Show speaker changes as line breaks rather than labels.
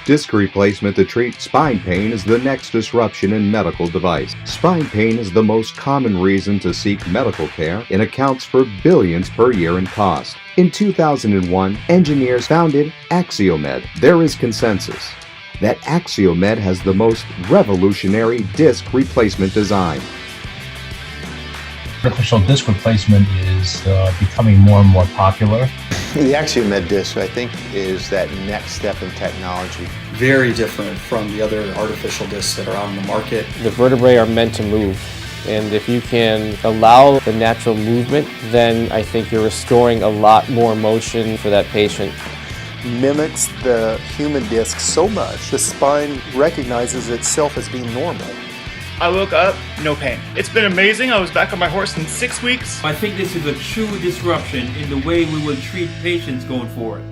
Disc replacement to treat spine pain is the next disruption in medical device. Spine pain is the most common reason to seek medical care and accounts for billions per year in cost. In 2001, engineers founded AxioMed. There is consensus that AxioMed has the most revolutionary disc replacement design.
Artificial disc replacement is becoming more and more popular.
The AxioMed disc, I think, is that next step in technology.
Very different from the other artificial discs that are on the market.
The vertebrae are meant to move, and if you can allow the natural movement, then I think you're restoring a lot more motion for that patient.
Mimics the human disc so much, the spine recognizes itself as being normal.
I woke up, no pain. It's been amazing. I was back on my horse in 6 weeks.
I think this is a true disruption in the way we will treat patients going forward.